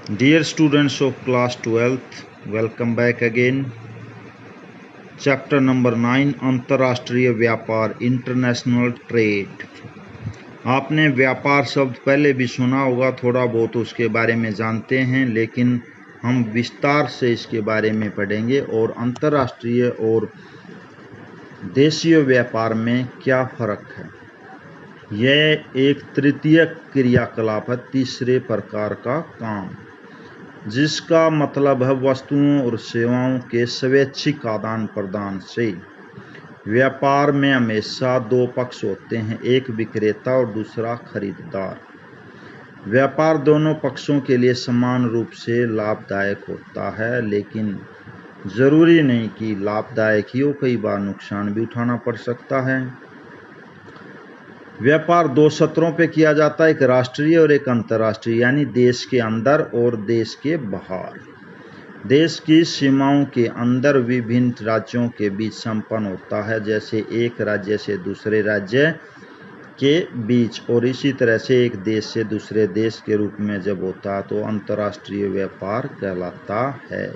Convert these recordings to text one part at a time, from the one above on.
Dear students of class 12th, welcome back again. Chapter number 9 अंतर्राष्ट्रीय व्यापार international trade. आपने व्यापार शब्द पहले भी सुना होगा, थोड़ा बहुत उसके बारे में जानते हैं, लेकिन हम विस्तार से इसके बारे में पढ़ेंगे और अंतर्राष्ट्रीय और देशीय व्यापार में क्या फ़र्क है। यह एक तृतीय क्रियाकलाप है, तीसरे प्रकार का काम, जिसका मतलब है वस्तुओं और सेवाओं के स्वैच्छिक आदान प्रदान से। व्यापार में हमेशा दो पक्ष होते हैं, एक विक्रेता और दूसरा खरीदार। व्यापार दोनों पक्षों के लिए समान रूप से लाभदायक होता है, लेकिन जरूरी नहीं कि लाभदायक ही हो, कई बार नुकसान भी उठाना पड़ सकता है। व्यापार दो स्तरों पे किया जाता है, एक राष्ट्रीय और एक अंतर्राष्ट्रीय, यानी देश के अंदर और देश के बाहर। देश की सीमाओं के अंदर विभिन्न राज्यों के बीच संपन्न होता है, जैसे एक राज्य से दूसरे राज्य के बीच, और इसी तरह से एक देश से दूसरे देश के रूप में जब होता है तो अंतर्राष्ट्रीय व्यापार कहलाता है।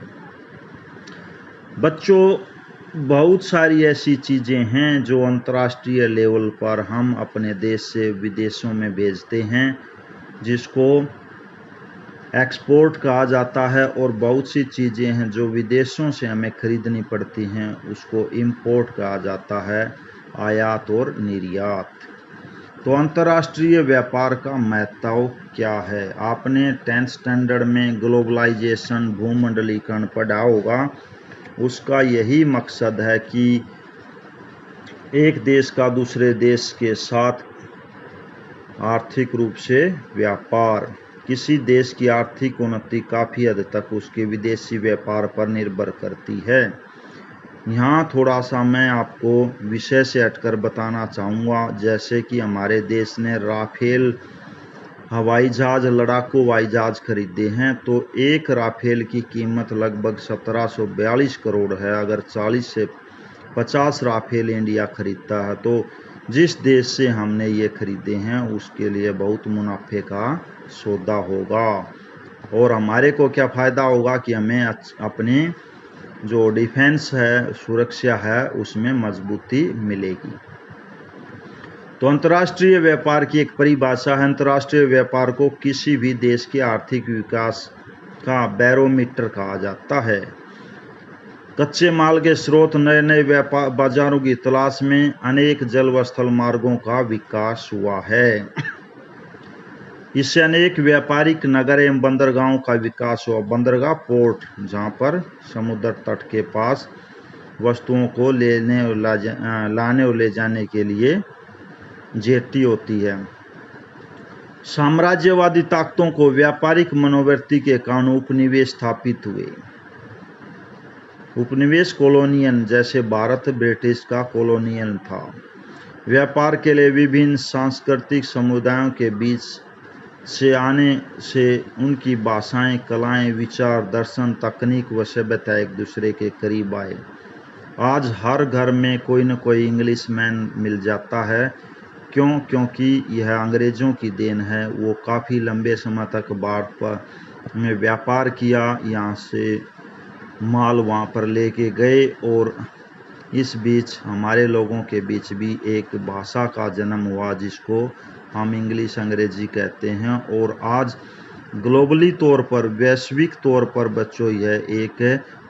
बच्चों, बहुत सारी ऐसी चीज़ें हैं जो अंतर्राष्ट्रीय लेवल पर हम अपने देश से विदेशों में भेजते हैं, जिसको एक्सपोर्ट कहा जाता है, और बहुत सी चीज़ें हैं जो विदेशों से हमें खरीदनी पड़ती हैं, उसको इंपोर्ट कहा जाता है, आयात और निर्यात। तो अंतर्राष्ट्रीय व्यापार का महत्व क्या है? आपने 10th स्टैंडर्ड में ग्लोबलाइजेशन, भूमंडलीकरण पढ़ा होगा। उसका यही मकसद है कि एक देश का दूसरे देश के साथ आर्थिक रूप से व्यापार, किसी देश की आर्थिक उन्नति काफ़ी हद तक उसके विदेशी व्यापार पर निर्भर करती है। यहाँ थोड़ा सा मैं आपको विषय से हटकर बताना चाहूँगा, जैसे कि हमारे देश ने राफेल हवाई जहाज, लड़ाकू हवाई जहाज खरीदे हैं, तो एक राफेल की कीमत लगभग 1742 करोड़ है। अगर 40 से 50 राफेल इंडिया खरीदता है, तो जिस देश से हमने ये खरीदे हैं उसके लिए बहुत मुनाफे का सौदा होगा, और हमारे को क्या फ़ायदा होगा कि हमें अपने जो डिफेंस है, सुरक्षा है, उसमें मजबूती मिलेगी। तो अंतर्राष्ट्रीय व्यापार की एक परिभाषा है, अंतर्राष्ट्रीय व्यापार को किसी भी देश के आर्थिक विकास का बैरोमीटर कहा जाता है। कच्चे माल के स्रोत, नए नए व्यापार बाजारों की तलाश में अनेक जल व स्थल मार्गों का विकास हुआ है। इससे अनेक व्यापारिक नगर एवं बंदरगाहों का विकास हुआ। बंदरगाह, पोर्ट, जहाँ पर समुद्र तट के पास वस्तुओं को लाने और ले जाने के लिए जेटी होती है। साम्राज्यवादी ताकतों को व्यापारिक मनोवृत्ति के कारण उपनिवेश स्थापित हुए। उपनिवेश कॉलोनियल, जैसे भारत ब्रिटिश का कॉलोनियल था। व्यापार के लिए विभिन्न सांस्कृतिक समुदायों के बीच से आने से उनकी भाषाएं, कलाएं, विचार, दर्शन, तकनीक व सभ्यता एक दूसरे के करीब आए। आज हर घर में कोई न कोई इंग्लिश मैन मिल जाता है। क्यों? क्योंकि यह अंग्रेज़ों की देन है। वो काफ़ी लंबे समय तक भारत में व्यापार किया, यहाँ से माल वहाँ पर लेके गए, और इस बीच हमारे लोगों के बीच भी एक भाषा का जन्म हुआ, जिसको हम इंग्लिश, अंग्रेजी कहते हैं। और आज ग्लोबली तौर पर, वैश्विक तौर पर बच्चों, यह एक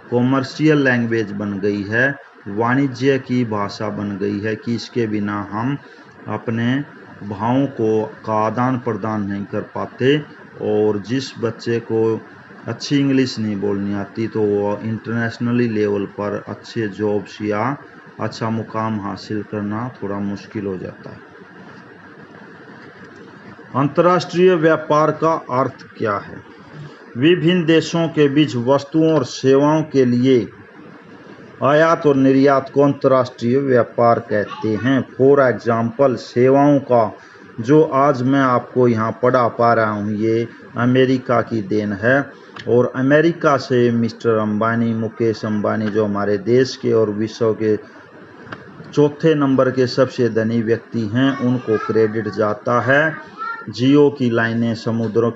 कॉमर्शियल लैंग्वेज बन गई है, वाणिज्य की भाषा बन गई है, कि इसके बिना हम अपने भावों का आदान प्रदान नहीं कर पाते। और जिस बच्चे को अच्छी इंग्लिश नहीं बोलनी आती, तो वो इंटरनेशनली लेवल पर अच्छे जॉब्स या अच्छा मुकाम हासिल करना थोड़ा मुश्किल हो जाता है। अंतर्राष्ट्रीय व्यापार का अर्थ क्या है? विभिन्न देशों के बीच वस्तुओं और सेवाओं के लिए आयात और निर्यात को अंतर्राष्ट्रीय व्यापार कहते हैं। फॉर एग्जाम्पल, सेवाओं का जो आज मैं आपको यहाँ पढ़ा पा रहा हूँ, ये अमेरिका की देन है, और अमेरिका से मिस्टर अंबानी, मुकेश अंबानी, जो हमारे देश के और विश्व के चौथे नंबर के सबसे धनी व्यक्ति हैं, उनको क्रेडिट जाता है। जियो की लाइनें समुद्रों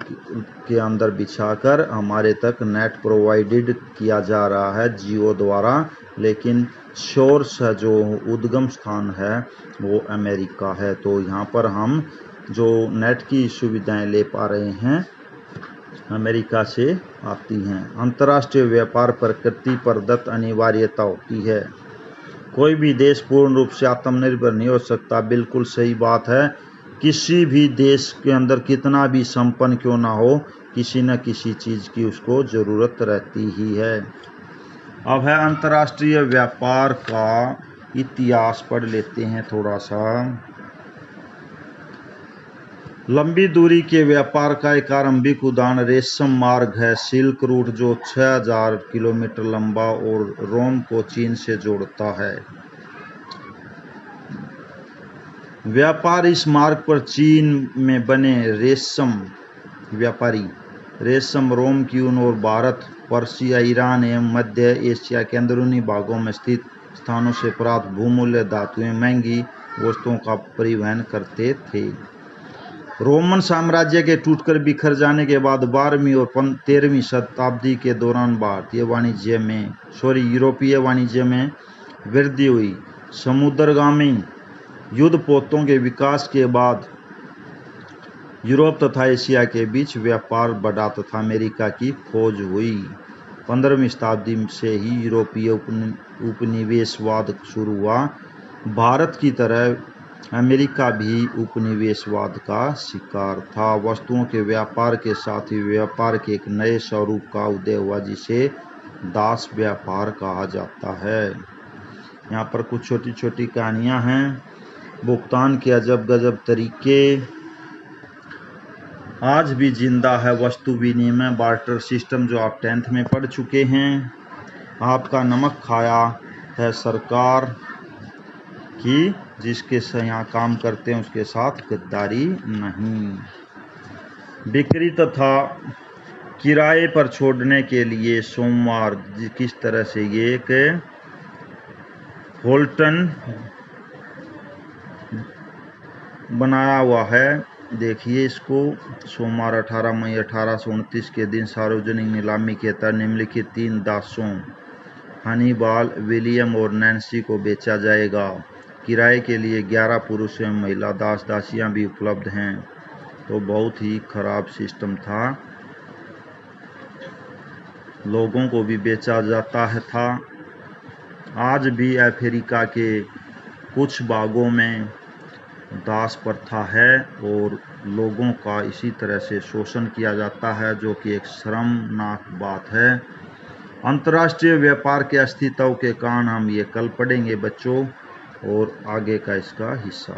के अंदर बिछाकर हमारे तक नेट प्रोवाइडेड किया जा रहा है जियो द्वारा, लेकिन सोर्स जो उद्गम स्थान है वो अमेरिका है। तो यहाँ पर हम जो नेट की सुविधाएं ले पा रहे हैं अमेरिका से आती हैं। अंतर्राष्ट्रीय व्यापार प्रकृति प्रदत्त अनिवार्यता होती है। कोई भी देश पूर्ण रूप से आत्मनिर्भर नहीं हो सकता। बिल्कुल सही बात है। किसी भी देश के अंदर कितना भी संपन्न क्यों ना हो, किसी न किसी चीज की उसको जरूरत रहती ही है। अब है अंतर्राष्ट्रीय व्यापार का इतिहास पढ़ लेते हैं थोड़ा सा। लंबी दूरी के व्यापार का एक आरंभिक उदाहरण रेशम मार्ग है, सिल्क रूट, जो 6000 किलोमीटर लंबा और रोम को चीन से जोड़ता है। व्यापार इस मार्ग पर चीन में बने रेशम व्यापारी रेशम, रोम की ऊन और भारत, पर्शिया, ईरान एवं मध्य एशिया के अंदरूनी भागों में स्थित स्थानों से प्राप्त बहुमूल्य धातुएं, महंगी वस्तुओं का परिवहन करते थे। रोमन साम्राज्य के टूटकर बिखर जाने के बाद 12वीं और 13वीं शताब्दी के दौरान यूरोपीय वाणिज्य में वृद्धि हुई। समुद्रगामी युद्धपोतों के विकास के बाद यूरोप तथा एशिया के बीच व्यापार बढ़ा तथा अमेरिका की खोज हुई। 15वीं शताब्दी से ही यूरोपीय उपनिवेशवाद शुरू हुआ। भारत की तरह अमेरिका भी उपनिवेशवाद का शिकार था। वस्तुओं के व्यापार के साथ ही व्यापार के एक नए स्वरूप का उदय हुआ जिसे दास व्यापार कहा जाता है। यहाँ पर कुछ छोटी छोटी कहानियाँ हैं। भुगतान के अजब गजब तरीके आज भी जिंदा है। वस्तु विनिमय बार्टर सिस्टम जो आप 10th में पढ़ चुके हैं। आपका नमक खाया है सरकार की, जिसके से यहाँ काम करते हैं उसके साथ गद्दारी नहीं। बिक्री तथा किराए पर छोड़ने के लिए सोमवार किस तरह से ये एक होल्टन बनाया हुआ है। देखिए इसको। सोमवार 18 मई 1829 के दिन सार्वजनिक नीलामी के तहत निम्नलिखित 3 दासों हनीबाल, विलियम और नैन्सी को बेचा जाएगा। किराए के लिए 11 पुरुष एवं महिला दास दासियां भी उपलब्ध हैं। तो बहुत ही खराब सिस्टम था। लोगों को भी बेचा जाता था। आज भी अफ्रीका के कुछ भागों में दास प्रथा है और लोगों का इसी तरह से शोषण किया जाता है, जो कि एक शर्मनाक बात है। अंतर्राष्ट्रीय व्यापार के अस्तित्व के कारण हम ये कल पढ़ेंगे बच्चों, और आगे का इसका हिस्सा।